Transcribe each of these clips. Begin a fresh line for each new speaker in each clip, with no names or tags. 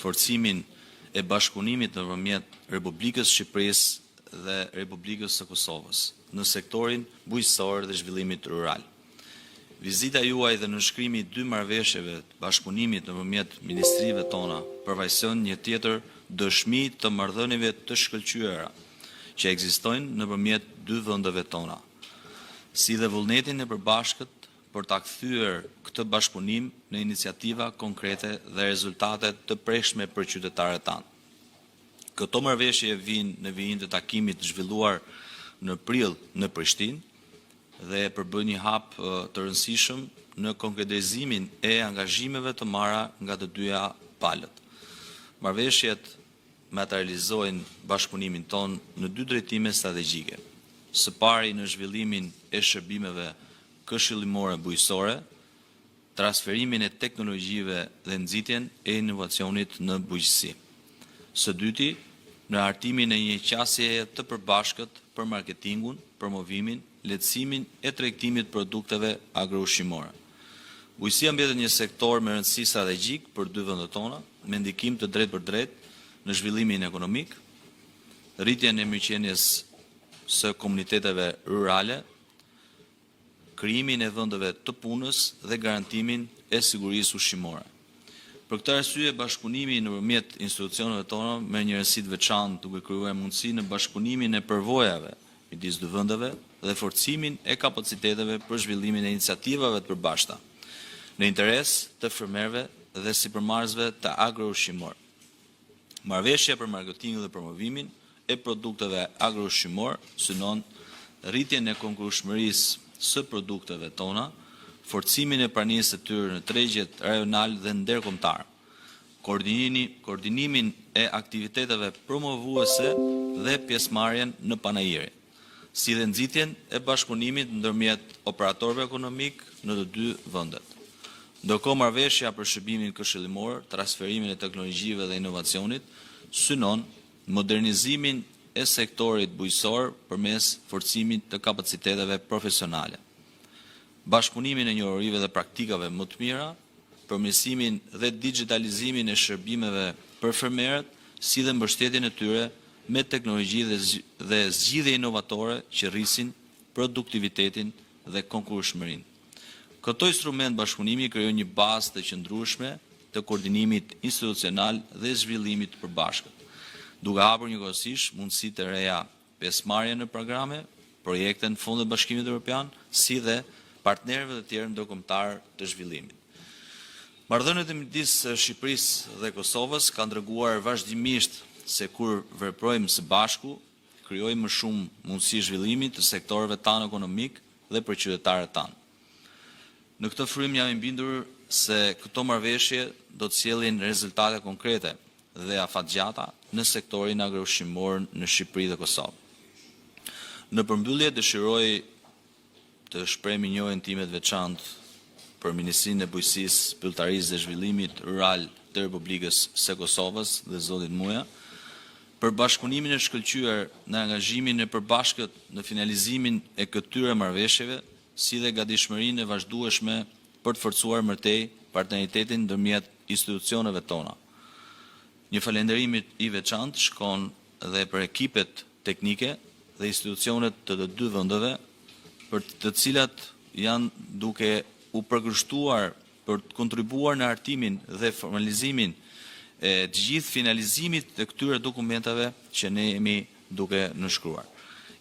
forcimin e bashkëpunimit nëpërmjet Republikës Shqipërisë dhe Republikës së Kosovës në sektorin bujqësor dhe zhvillimit rural. Vizita juaj dhe nënshkrimi i 2 marrëveshjeve të bashkëpunimit nëpërmjet ministrive tona përfaqëson një tjetër dëshmi të marrëdhënieve të shkëlqyera që ekzistojnë nëpërmjet 2 vendeve tona, si dhe vullnetin e përbashkët për ta kthyer këtë bashkëpunim në iniciativa konkrete dhe rezultate të prekshme për qytetarët tanë. Këto marrëveshje vijnë në vijim të takimit zhvilluar në prill në Prishtinë dhe përbën një hap të rëndësishëm në konkretizimin e angazhimeve të marra nga të dyja palët. Marrëveshjet materializojnë bashkëpunimin ton në 2 drejtime strategjike. Së pari në zhvillimin e shërbimeve këshillimore bujqësore, transferimin e teknologjive dhe nxitjen e inovacionit në bujqësi. Së dyti, në hartimin e një qasjeje të përbashkët për marketingun, promovimin, lehtësimin e tregtimit produkteve agroushqimore. Bujqësia mbetet një sektor me rëndësi strategjik për 2 vendet tona, me ndikim të drejtë për drejtë në zhvillimin ekonomik, rritjen e mirëqenies së komuniteteve rurale, krijimin e vendeve të punës dhe garantimin e sigurisë ushqimore. Për këtë arsye, bashkëpunimi nëpërmjet institucioneve tona me një rëndësi të veçantë duke krijuar mundësi në bashkëpunimin e përvojave midis 2 vendeve dhe forcimin e kapaciteteve për zhvillimin e iniciativave të përbashkëta në interes të fermerëve dhe sipërmarrësve të agroushqimor. Marrëveshja për marketingin dhe promovimin e produkteve agroushqimor synon rritjen e konkurrueshmërisë së produkteve tona, forcimin e pranisë së tyre në tregjet rajonal dhe ndërkombëtar, koordinimin e aktiviteteve promovuese dhe pjesëmarrjen në panajiri, si dhe nxitjen e bashkëpunimit ndërmjet operatorëve ekonomik në të 2 vendet. Ndërkohë marrëveshja për shërbimin këshillimor, transferimin e teknologjive dhe inovacionit synon modernizimin e sektorit bujqësor përmes forcimit të kapaciteteve profesionale, bashkëpunimin e njohurive dhe praktikave më të mira, përmirësimin dhe digitalizimin e shërbimeve për fermerët, si dhe mbështetjen e tyre me teknologji dhe zgjidhje inovatore që rrisin produktivitetin dhe konkurrueshmërinë. Këto instrument bashkëpunimi krijon një bazë të qëndrueshme të koordinimit institucional dhe zhvillimit të përbashkët, duke hapur njëkohësisht mundësi të reja pjesëmarrje në programe, projekte në Fondin e Bashkimit Evropian, si dhe partnerëve të tjerë ndërkombëtar të zhvillimit. Marrëdhëniet midis Shqipërisë dhe Kosovës kanë treguar vazhdimisht se kur veprojmë së bashku, krijojmë më shumë mundësi zhvillimi të sektorëve tanë ekonomik dhe për qytetarët tanë. Në këtë frym jam i bindur se këto marrëveshje do të sjellin rezultate konkrete dhe afatgjata në sektorin agroushqimor në Shqipëri dhe Kosovë. Në përmbyllje dëshiroj të shpreh minjohen time të veçantë për Ministrinë e Bujqësisë, Pylltarisë dhe Zhvillimit Rural të Republikës së Kosovës dhe zotit Muja, për bashkëpunimin e shkëlqyer në angazhimin e përbashkët në finalizimin e këtyre marrëveshjeve, si dhe gatishmërinë e vazhdueshme për të forcuar mëtej partneritetin ndërmjet institucioneve tona. Një falënderim i veçantë shkon dhe për ekipet teknike dhe institucionet të 2 vendeve, për të cilat janë duke u përkushtuar për të kontribuar në hartimin dhe formalizimin e të gjithë finalizimit të këtyre dokumentave që ne jemi duke nënshkruar.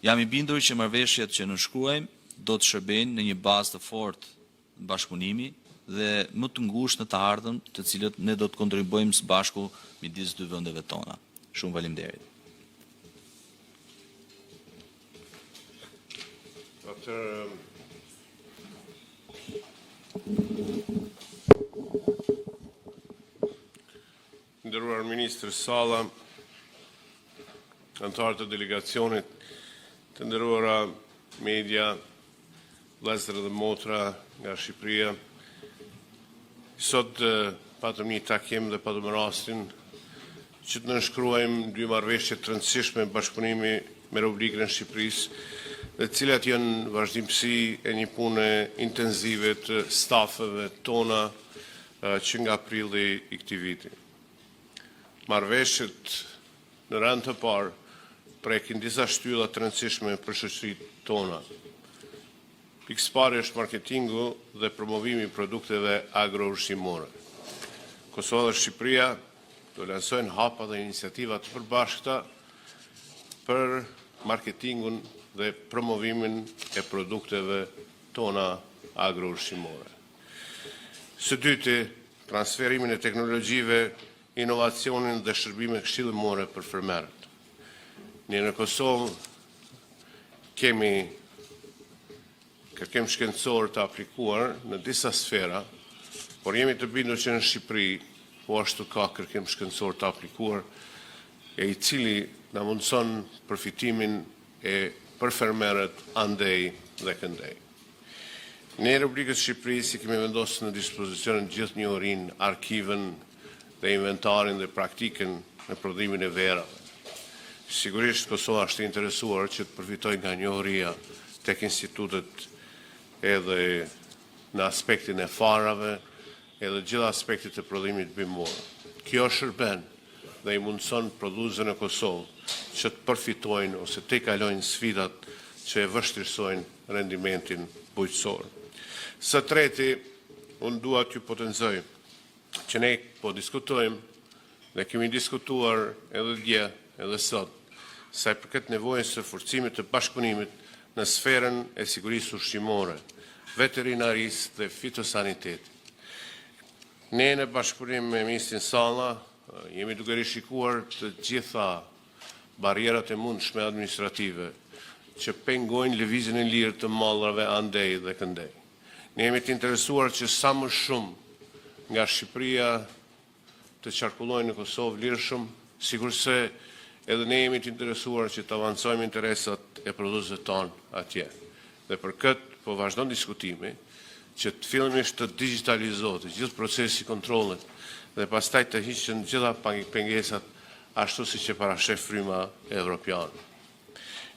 Jam i bindur që marrëveshjet që nënshkruajmë do të shërbejnë në një bazë të fortë bashkëpunimi dhe më të ngushtë në të ardhmen, të cilët ne do të kontribuojmë së bashku midis 2 vendeve tona. Shumë faleminderit.
Nderuar Ministër Salla, anëtarë të delegacionit, të nderuara media, vëllezër dhe motra nga Shqipëria. Sot patëm një takim dhe patëm rastin që të nënshkruajmë 2 marrëveshje të rëndësishme bashkëpunimi me Republikën e Shqipërisë, dhe cilat janë vazhdimsi e një pune intenzive të stafeve tona që nga prilli i këtij viti. marrëveshjet në rand të parë prekin disa shtylla të rëndësishme për shoqëritë tona. Pikë parë është marketingu dhe promovimi i produkteve agro-ushqimore. Kosova dhe Shqipëria do lansojnë hapa dhe iniciativa të përbashkëta për marketingun dhe promovimin e produkteve tona agro-ushqimore. Së dyti, transferimin e teknologjive, inovacionin dhe shërbime këshillimore për fermerët. Ne në Kosovë kemi kërkim shkencor të aplikuar në disa sfera, por jemi të bindur që në Shqipëri po ashtu ka kërkim shkencor të aplikuar e i cili na mundson përfitimin e për fermerët andej dhe këndej. Ne në Republikën e Shqipërisë kemi vendosur në dispozicion gjithë njohurinë, arkivën dhe inventarin dhe praktikën në prodhimin e verave. Sigurisht Kosova është interesuar që të përfitojë nga njohuria tek institutet edhe në aspektin e farave, edhe gjitha aspektit e prodhimit bimor. Kjo shërben dhe i mundson prodhuesve në Kosovë që të përfitojnë ose të kalojnë sfidat që e vështirësojnë rendimentin bujqësor. Së treti, unë dua t'ju potencoj që ne po diskutojmë dhe kemi diskutuar edhe dje edhe sot sa i përket nevojës së forcimit të bashkëpunimit në sferën e sigurisë ushqimore, veterinarisë dhe fitosanitetit. Ne në bashkëpunim me Ministrin Salla jemi duke rishikuar të gjitha barierat e mundshme administrative që pengojnë lëvizjen e lirë të mallrave andej dhe këndej. Ne jemi të interesuar që sa më shumë nga Shqipëria të qarkullojnë në Kosovë lirshëm, sigurisht se edhe ne jemi të interesuar që të avancojmë interesat e prodhuesve tonë atje. Dhe për këtë po vazhdon diskutimi që të fillimisht të digitalizohet gjithë procesi kontrollit dhe pastaj të hiqen gjitha pengesat ashtu siç e parashef fryma evropiane.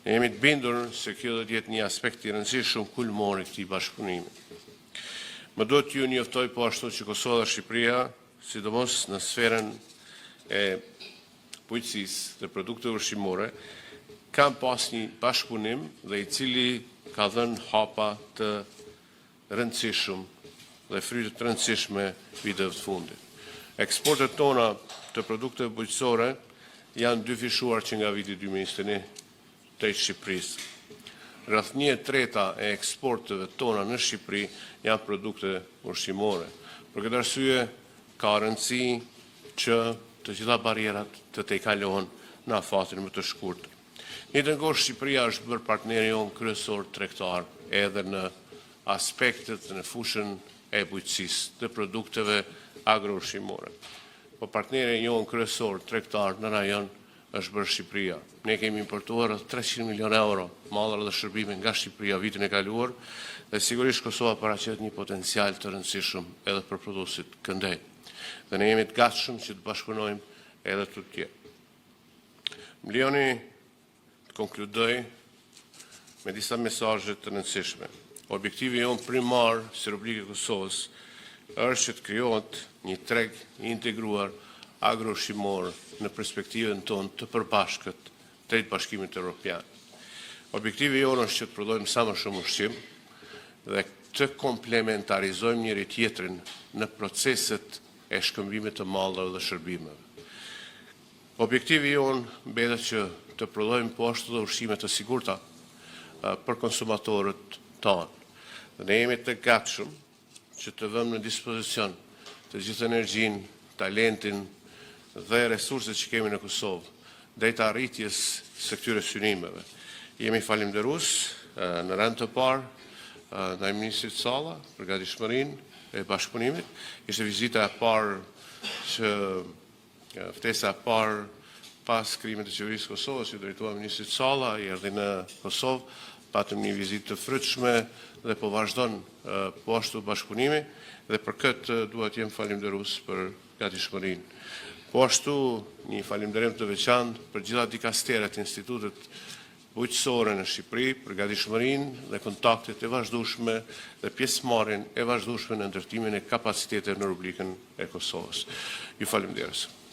Ne jemi të bindur se kjo do të jetë një aspekt i rëndësishëm kulmor i këtij bashkëpunimi. Më duhet t'ju njoftoj po ashtu që Kosova dhe Shqipëria, sidomos në sferën e bujqësisë dhe produkteve ushqimore, kanë pas një bashkëpunim dhe i cili ka dhënë hapa të rëndësishëm dhe fryte të rëndësishme viteve të fundit. Eksportet tona të produkteve bujqësore janë dyfishuar që nga viti 2021 të Shqipërisë. Rreth 1/3 e eksporteve tona në Shqipëri janë produkte ushqimore. Për këtë arsye ka rëndësi që të gjitha barierat të tejkalohen në afatin më të shkurtër. Njëtënkohë Shqipëria është bërë partneri jonë kryesor tregtar edhe në aspektet në fushën e bujqësisë të produkteve agro-ushqimore. Po partneri jonë kryesor tregtar në rajon është bërë Shqipëria. Ne kemi importuar 300 milion euro mallra dhe shërbime nga Shqipëria vitin e kaluar dhe sigurisht Kosova paraqet një potencial të rëndësishëm edhe për prodhuesit këndej. Dhe ne jemi të gatshëm që të bashkëpunojmë edhe të tjerë. Më lejoni të konkludoj me disa mesazhe të rëndësishme. Objektivi jonë primar si Republikë e Kosovës është që të krijohet një treg i integruar agro-ushqimor në perspektivën tonë të përbashkët drejt Bashkimit Evropian. Objektivi jonë është që të prodhojmë sa më shumë ushqim dhe të komplementarizojmë njëri tjetrin në proceset e shkëmbimit të mallrave dhe shërbimeve. Objektivi jonë mbetet që të prodhojmë po ashtu dhe ushqime të sigurta për konsumatorët tonë. Dhe ne jemi të gatshëm që të vëmë në dispozicion të gjithë energjinë, talentin dhe resurset që kemi në Kosovë drejt arritjes së këtyre synimeve. Jemi falënderues në rand të parë ndaj Ministrit Salla për gatishmërinë e bashkëpunimit. Ishte vizita e parë që ftesa e parë pas krijimit të qeverisë Kosovës, që drejtuar Ministrit Salla, i erdhi në Kosovë, patëm një vizitë të frytshme dhe po vazhdon po ashtu bashkëpunimi dhe për këtë duhet jem falënderues për gatishmërinë. Po ashtu një falënderim të veçantë për gjitha dikasteret e institutet bujqësore në Shqipëri, për gatishmërinë dhe kontaktet e vazhdueshme dhe pjesëmarrjen e vazhdueshme në ndërtimin e kapaciteteve në Republikën e Kosovës. Ju falënderos.